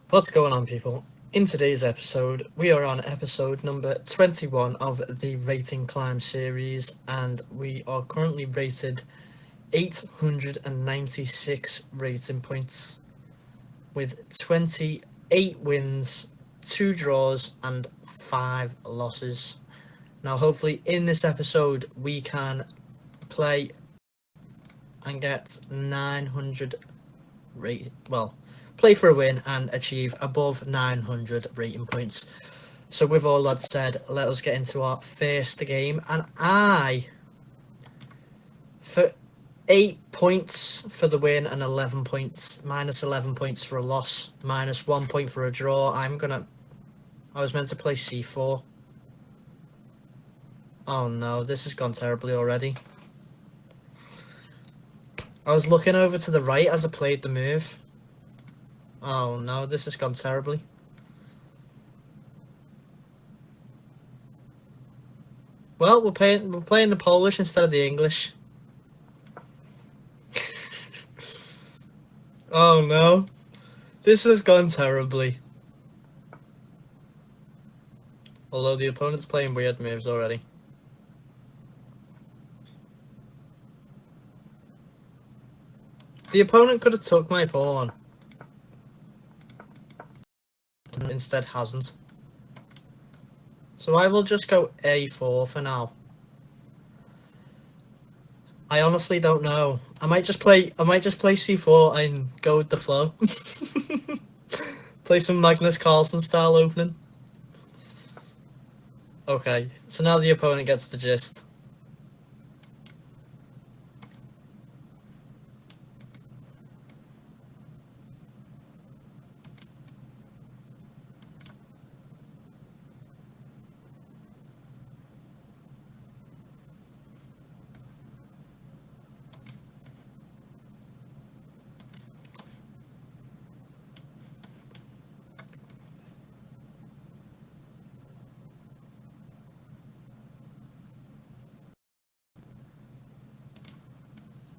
What's going on, people? In today's episode, we are on episode number 21 of the Rating Climb series, and we are currently rated 896 rating points with 28 wins, 2 draws, and 5 losses. Now, hopefully, in this episode, we can play and get 900 play for a win and achieve above 900 rating points. So with all that said, let us get into our first game. And for 8 points for the win and 11 points, minus 11 points for a loss, minus 1 point for a draw, I was meant to play c4. Oh no, this has gone terribly already. I was looking over to the right as I played the move. Oh no, this has gone terribly. Well, we're playing the Polish instead of the English. Oh no, this has gone terribly. Although the opponent's playing weird moves already. The opponent could have took my pawn. Instead hasn't. So I will just go a4 for now. I honestly don't know. I might just play c4 and go with the flow. Play some Magnus Carlsen style opening. Okay, so now the opponent gets the gist.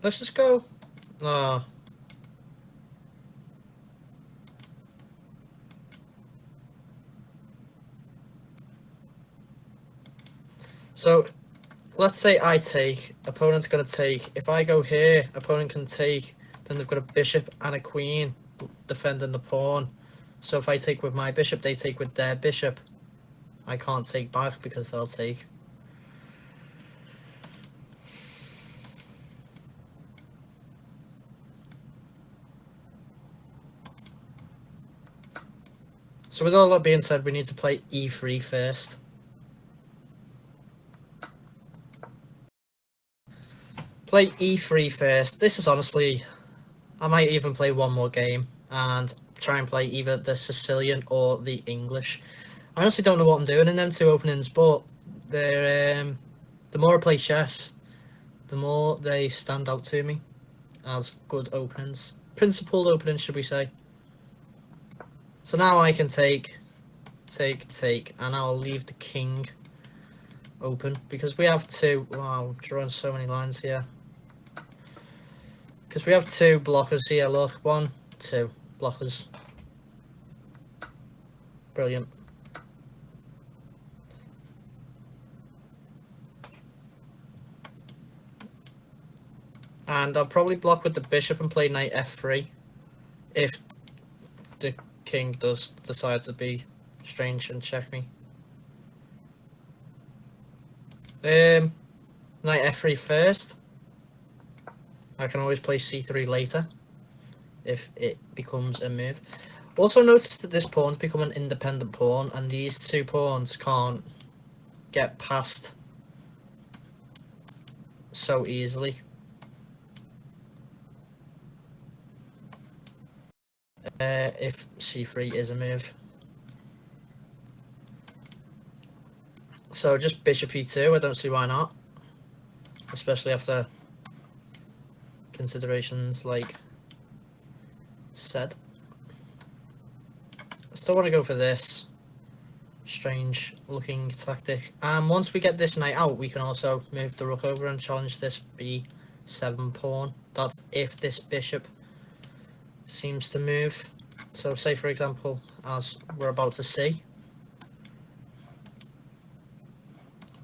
Let's just go. So, let's say I take, opponent's going to take. If I go here, opponent can take. Then they've got a bishop and a queen defending the pawn. So if I take with my bishop, they take with their bishop. I can't take back because they'll take. So with all that being said, we need to play e3 first. Play e3 first. This is honestly, I might even play one more game and try and play either the Sicilian or the English. I honestly don't know what I'm doing in them two openings, but they're the more I play chess, the more they stand out to me as good openings. Principled openings, should we say. So now I can take, and I'll leave the king open because we have two. Wow, I'm drawing so many lines here. Because we have two blockers here. Look, 1, 2 blockers. Brilliant. And I'll probably block with the bishop and play knight f3 if the king does decide to be strange and check me. Knight f3 first. I can always play c3 later if it becomes a move. Also notice that this pawn's become an independent pawn and these two pawns can't get past so easily. If c3 is a move. So just bishop e2, I don't see why not. Especially after considerations like said. I still want to go for this strange looking tactic. And once we get this knight out, we can also move the rook over and challenge this b7 pawn. That's if this bishop seems to move. So say for example, as we're about to see,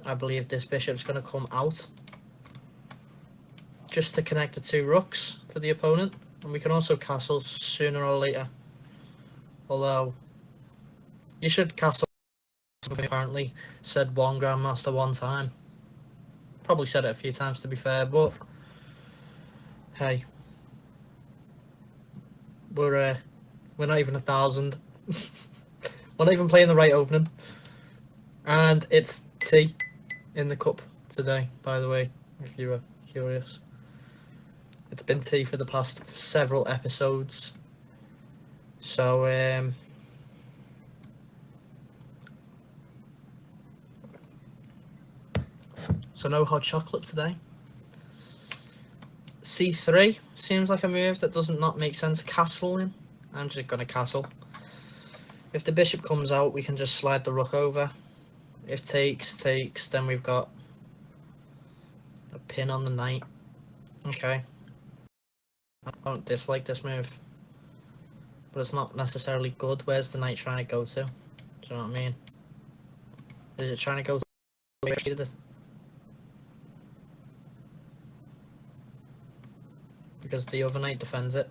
I believe this bishop's going to come out just to connect the two rooks for the opponent, and we can also castle sooner or later. Although you should castle, apparently said one grandmaster one time. Probably said it a few times to be fair, but hey, we're not even 1,000. We're not even playing the right opening, and it's tea in the cup today. By the way, if you were curious, it's been tea for the past several episodes. So so no hot chocolate today. C3 seems like a move that doesn't not make sense. Castling. I'm just gonna castle. If the bishop comes out, we can just slide the rook over. If takes, then we've got a pin on the knight. Okay. I don't dislike this move, but it's not necessarily good. Where's the knight trying to go to? Do you know what I mean? Is it trying to go to because the other knight defends it?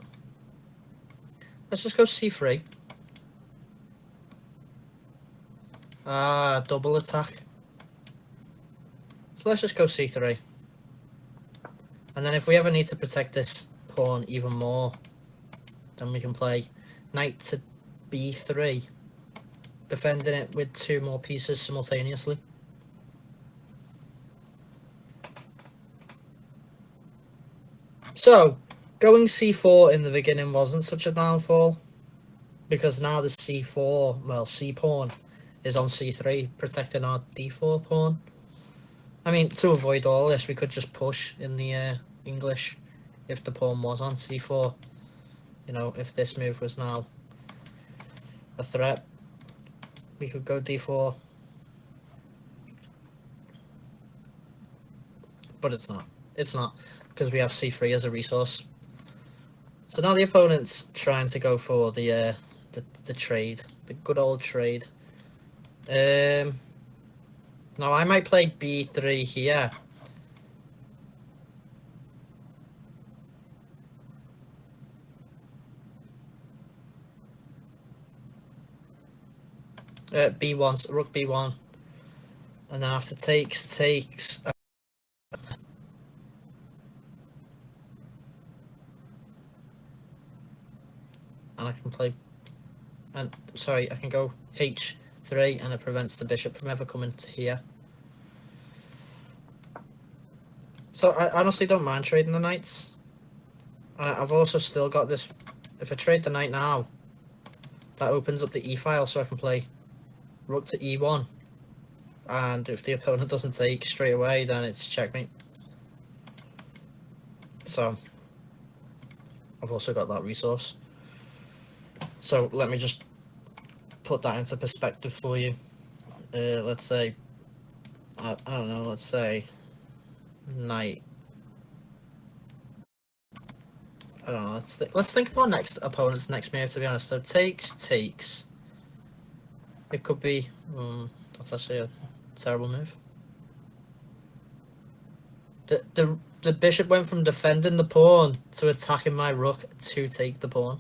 Let's just go c3. Ah, double attack. So let's just go c3. And then if we ever need to protect this pawn even more, then we can play knight to b3, defending it with two more pieces simultaneously. So, going c4 in the beginning wasn't such a downfall, because now the c4, well, c pawn is on c3, protecting our d4 pawn. I mean, to avoid all this, we could just push in the English if the pawn was on c4. You know, if this move was now a threat, we could go d4. But it's not. It's not, because we have c3 as a resource. So now the opponent's trying to go for the trade, the good old trade. Now I might play b3 here. B1, rook b1, and then after takes, and I can play, and sorry, I can go h3, and it prevents the bishop from ever coming to here. So I honestly don't mind trading the knights. I've also still got this. If I trade the knight now, that opens up the e-file, so I can play rook to e1. And if the opponent doesn't take straight away, then it's checkmate. So I've also got that resource. So let me just put that into perspective for you. Let's say, I don't know, let's say knight. I don't know, let's think of our next opponent's next move, to be honest. So takes. It could be, that's actually a terrible move. The bishop went from defending the pawn to attacking my rook to take the pawn.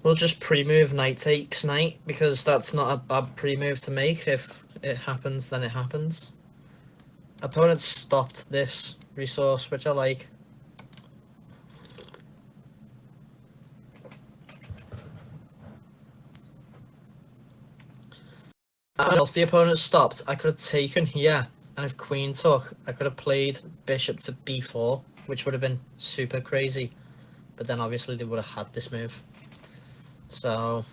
We'll just pre-move knight takes knight, because that's not a bad pre-move to make. If it happens, then it happens. Opponent stopped this resource, which I like. Else the opponent stopped, I could have taken here, and if queen took, I could have played bishop to b4, which would have been super crazy. But then obviously they would have had this move. So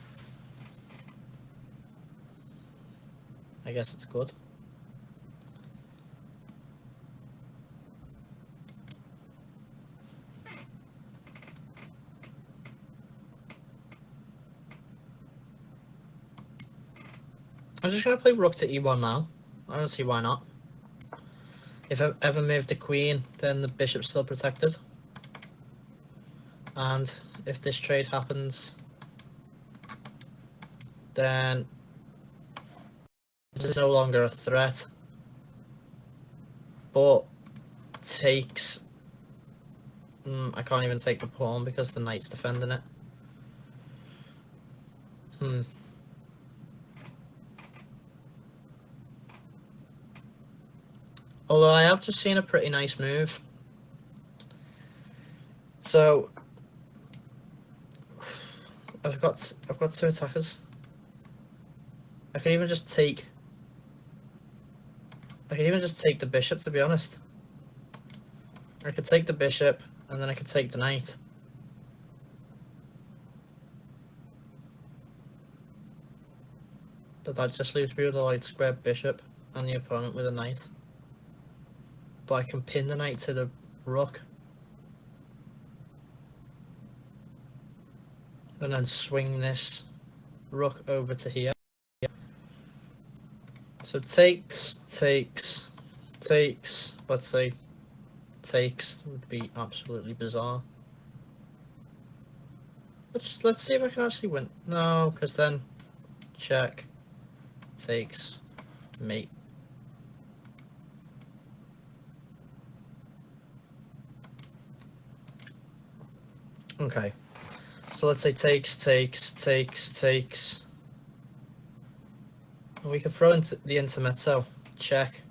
I guess it's good. I'm just going to play rook to e1 now. I don't see why not. If I ever move the queen, then the bishop's still protected. And if this trade happens, then this is no longer a threat. But takes... I can't even take the pawn because the knight's defending it. Although I have just seen a pretty nice move. So I've got two attackers. I could even just take the bishop, to be honest. I could take the bishop and then I could take the knight. But that just leaves me with a light square bishop and the opponent with a knight. But I can pin the knight to the rook. And then swing this rook over to here. So takes, let's say takes would be absolutely bizarre. Let's see if I can actually win. No, because then check, takes, mate. Okay, so let's say takes. We could throw into the intermezzo. Check.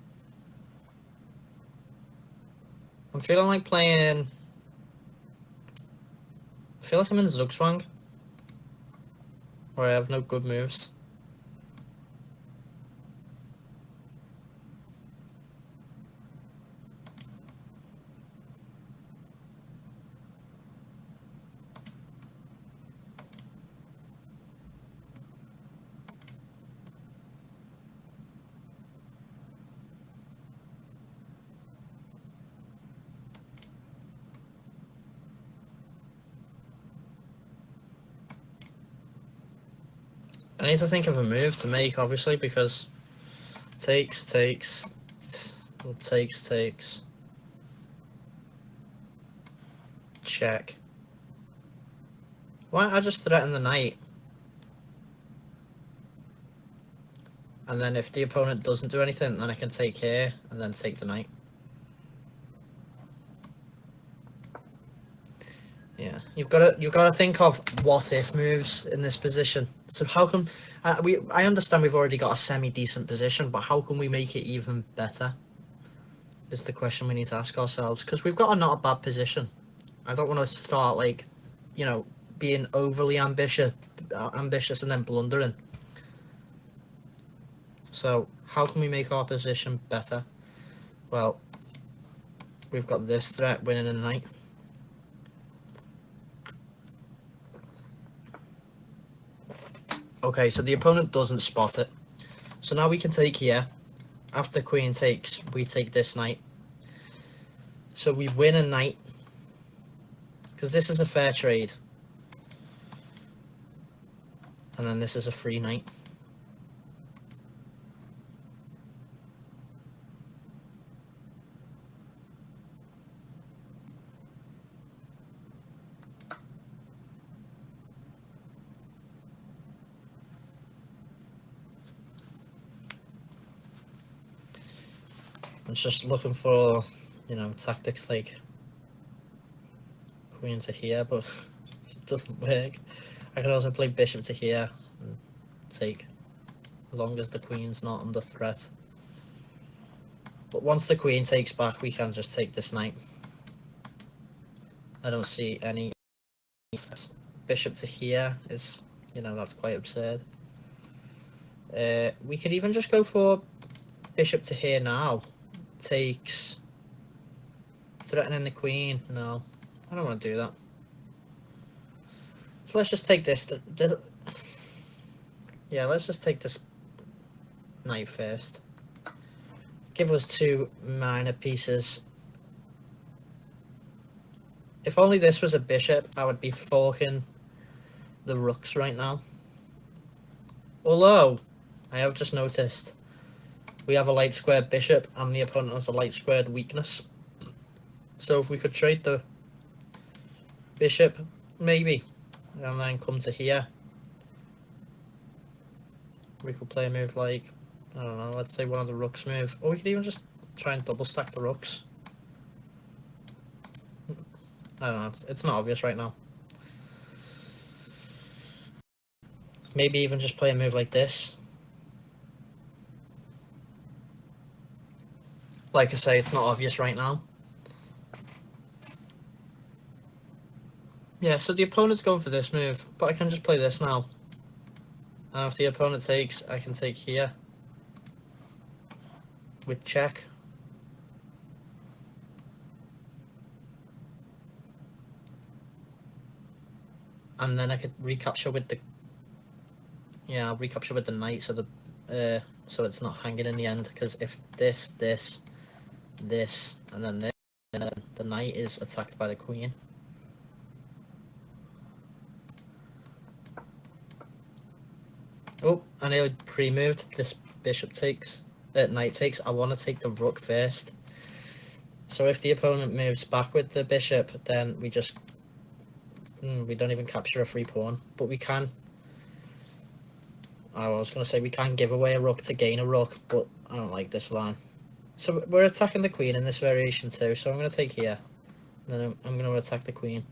I'm feeling like playing... I feel like I'm in Zugzwang, where I have no good moves. I need to think of a move to make, obviously, because takes. Check. Why don't I just threaten the knight? And then if the opponent doesn't do anything, then I can take here and then take the knight. Yeah, you've got to think of what if moves in this position. So how can I understand we've already got a semi-decent position, but how can we make it even better? Is the question we need to ask ourselves, because we've got a not a bad position. I don't want to start like, you know, being overly ambitious and then blundering. So how can we make our position better? Well, we've got this threat, winning a knight. Okay, so the opponent doesn't spot it. So now we can take here. After queen takes, we take this knight. So we win a knight, because this is a fair trade. And then this is a free knight. I'm just looking for, you know, tactics like queen to here, but it doesn't work. I can also play bishop to here and take, as long as the queen's not under threat. But once the queen takes back, we can just take this knight. I don't see any... Bishop to here is, you know, that's quite absurd. We could even just go for bishop to here now. Takes, threatening the queen. No, I don't want to do that. So let's just take this. Yeah, let's just take this knight first. Give us two minor pieces. If only this was a bishop, I would be forking the rooks right now. Although, I have just noticed we have a light squared bishop and the opponent has a light squared weakness. So if we could trade the bishop, maybe, and then come to here, we could play a move like, I don't know, let's say one of the rooks move, or we could even just try and double stack the rooks. I don't know, it's not obvious right now. Maybe even just play a move like this. Like I say, it's not obvious right now. Yeah, so the opponent's going for this move, but I can just play this now. And if the opponent takes, I can take here with check. And then I could recapture with the, yeah, I'll recapture with the knight so the so it's not hanging in the end, because if this, and then this, then the knight is attacked by the queen. Oh, and I pre-moved. This bishop takes, knight takes. I want to take the rook first. So if the opponent moves back with the bishop, then we just, we don't even capture a free pawn. But we can, I was going to say we can give away a rook to gain a rook, but I don't like this line. So we're attacking the queen in this variation too, so I'm going to take here. And then I'm going to attack the queen.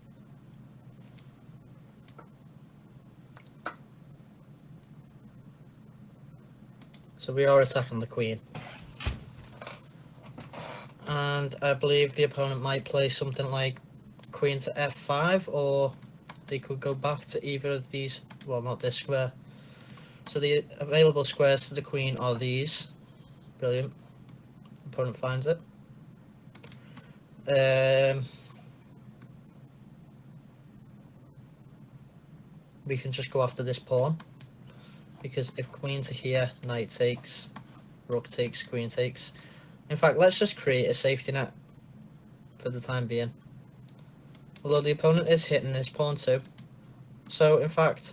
So we are attacking the queen. And I believe the opponent might play something like queen to f5, or they could go back to either of these, well, not this square. So the available squares to the queen are these. Brilliant. Opponent finds it. We can just go after this pawn, because if queen to here, knight takes, rook takes, queen takes. In fact, let's just create a safety net for the time being. Although the opponent is hitting this pawn too. So, in fact,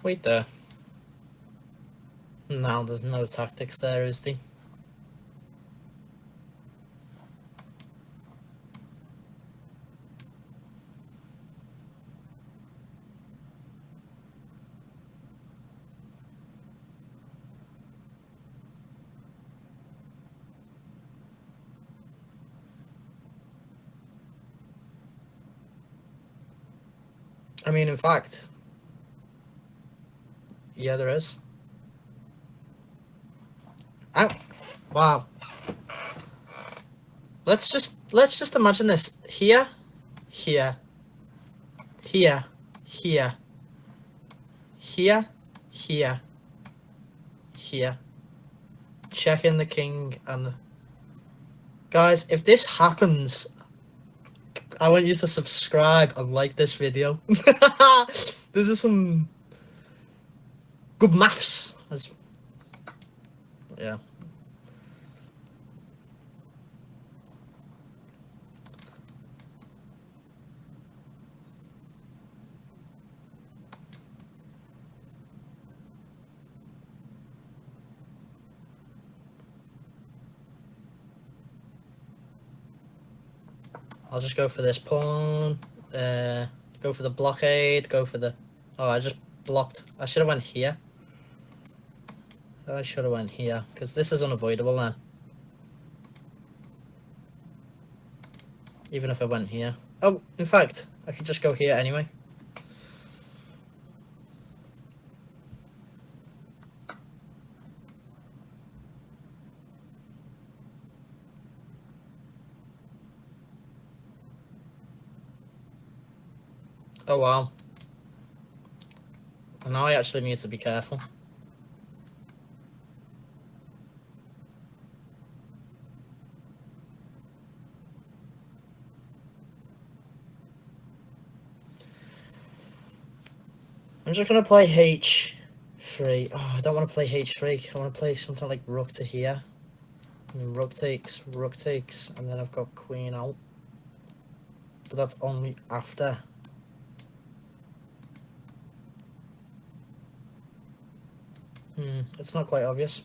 wait there. Now there's no tactics there, is there? I mean, in fact, yeah, there is. Ow! Wow. Let's just imagine this. Here, here, here, here, here, here, here. Checking the king and the... Guys, if this happens, I want you to subscribe and like this video. This is some good maths. Yeah. I'll just go for this pawn, go for the blockade, go for the... Oh, I just blocked. I should have went here. I should have went here, because this is unavoidable now. Even if I went here. Oh, in fact, I could just go here anyway. Oh wow. And now I actually need to be careful. I'm just going to play h3. Oh, I don't want to play h3. I want to play something like rook to here. And rook takes, and then I've got queen out. but that's only after. It's not quite obvious.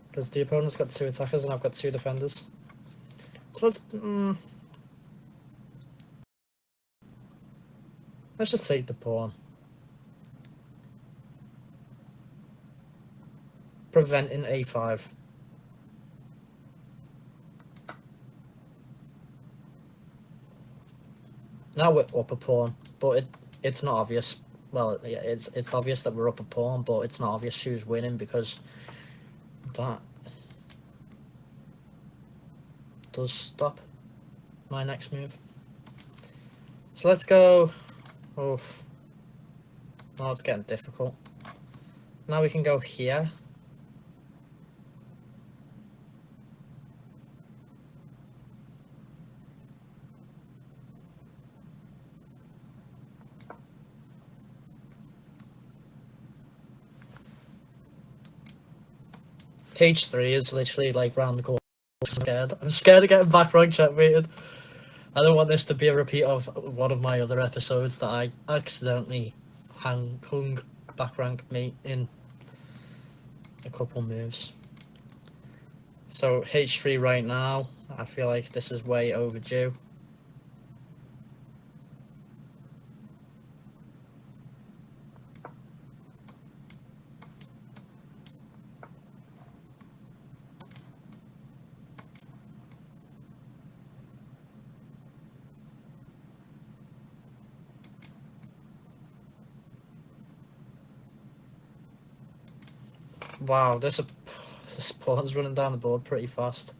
Because the opponent's got 2 attackers and I've got 2 defenders. So let's just take the pawn. Preventing a5. Now we're up a pawn, but it's not obvious. Well, yeah, it's obvious that we're up a pawn, but it's not obvious who's winning because that does stop my next move. So let's go. Oof. Now it's getting difficult. Now we can go here. H3 is literally like round the corner. I'm scared of getting back rank checkmated. I don't want this to be a repeat of one of my other episodes that I accidentally hung back rank me in a couple moves. So H3 right now, I feel like this is way overdue. Wow, this pawn's running down the board pretty fast.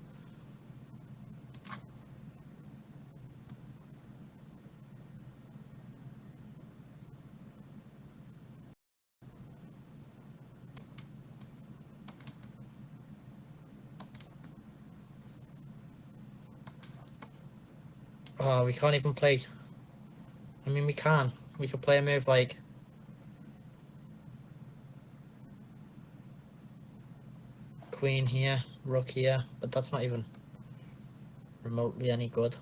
Oh, we can't even play. I mean, we can. We could play a move like queen here, rook here, but that's not even remotely any good.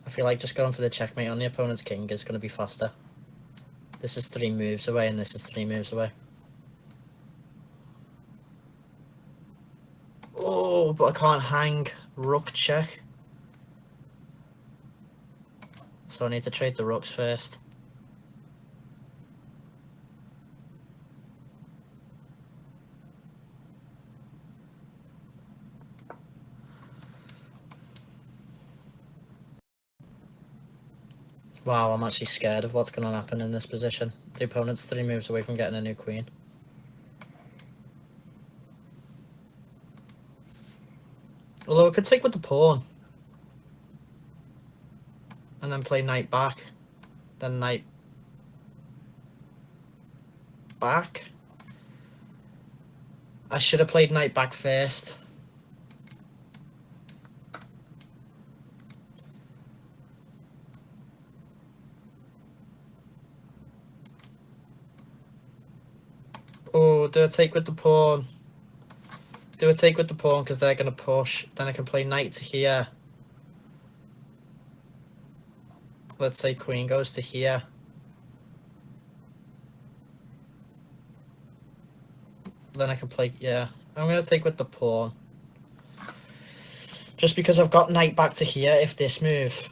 I feel like just going for the checkmate on the opponent's king is going to be faster. This is 3 moves away and this is 3 moves away. Oh, but I can't hang rook check. So I need to trade the rooks first. Wow, I'm actually scared of what's going to happen in this position. The opponent's 3 moves away from getting a new queen. Although I could take with the pawn. And then play knight back. Then knight back. I should have played knight back first. Oh, do I take with the pawn? Do I take with the pawn because they're going to push? Then I can play knight to here. Let's say queen goes to here. Then I can play, yeah. I'm going to take with the pawn. Just because I've got knight back to here, if this move,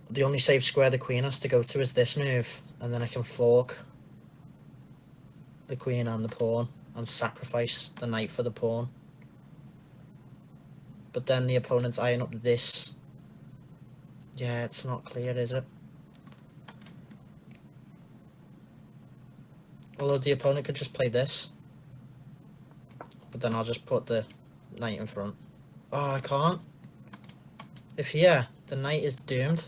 the only safe square the queen has to go to is this move. And then I can fork the queen and the pawn and sacrifice the knight for the pawn. But then the opponent's eyeing up this. Yeah, it's not clear, is it? Although the opponent could just play this. But then I'll just put the knight in front. Oh, I can't. If here, the knight is doomed.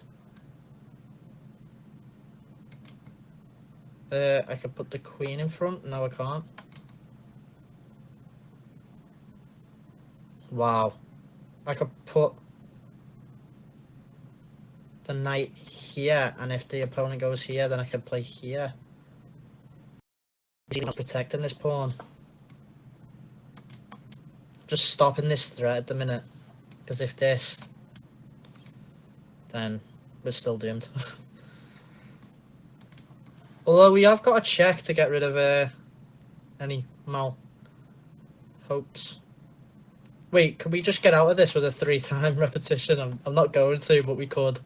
I could put the queen in front. No, I can't. Wow. I could put the knight here, and if the opponent goes here, then I can play here. He's not protecting this pawn. Just stopping this threat at the minute, because if this, then we're still doomed. Although we have got a check to get rid of any mal hopes. Wait, can we just get out of this with a 3-time repetition? I'm not going to, but we could.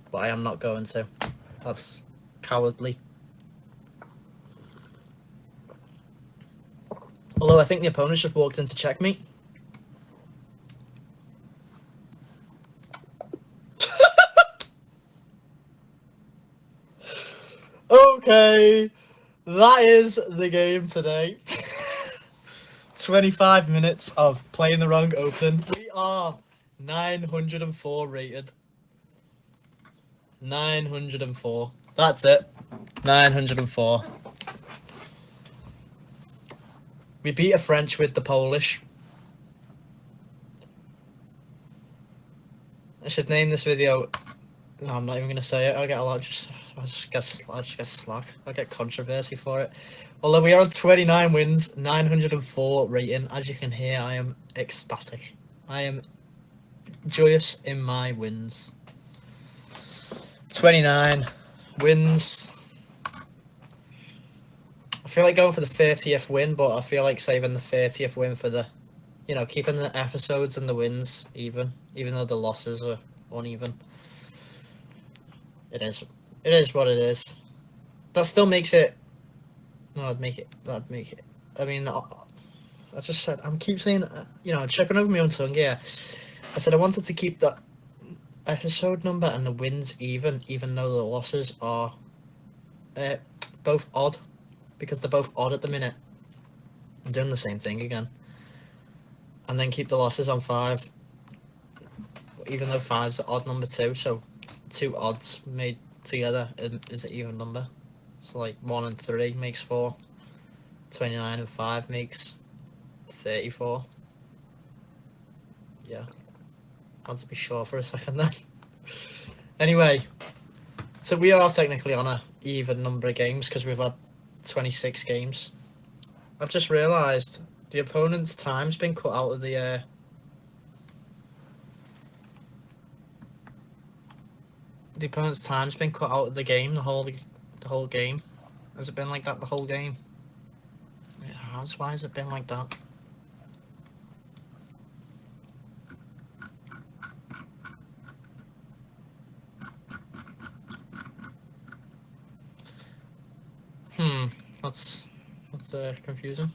But I am not going to. That's cowardly. Although I think the opponent's just walked into checkmate. Okay, that is the game today. 25 minutes of playing the wrong opening. We are 904 rated. 904. That's it. 904. We beat a French with the Polish. I should name this video. No, I'm not even gonna say it. I'll get a lot. I'll just get slack. I'll get controversy for it. Although we are on 29 wins, 904 rating. As you can hear, I am ecstatic. I am joyous in my wins. 29 wins. I feel like going for the 30th win, but I feel like saving the 30th win for the, you know, keeping the episodes and the wins even though the losses are uneven. It is what it is. That still makes it. No, that'd make it. I mean, I just said, keep saying, you know, tripping over my own tongue here. I said I wanted to keep the episode number and the wins even though the losses are both odd, because they're both odd at the minute. I'm doing the same thing again. And then keep the losses on 5, even though 5's an odd number too, so 2 odds made together is an even number. So like 1 and 3 makes 4. 29 and 5 makes 34. Yeah. I want to be sure for a second then. Anyway, so we are technically on a even number of games because we've had 26 games. I've just realised the opponent's time's been cut out of the opponent's time's been cut out of the game, the whole game. Has it been like that the whole game? It has. Why has it been like that? That's confusing.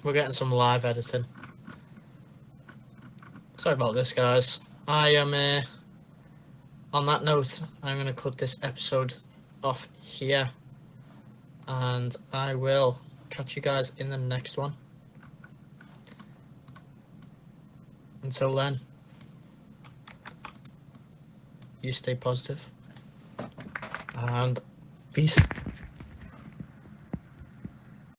We're getting some live editing. Sorry about this, guys. I am, on that note, I'm going to cut this episode off here. And I will catch you guys in the next one. Until then, you stay positive. And peace.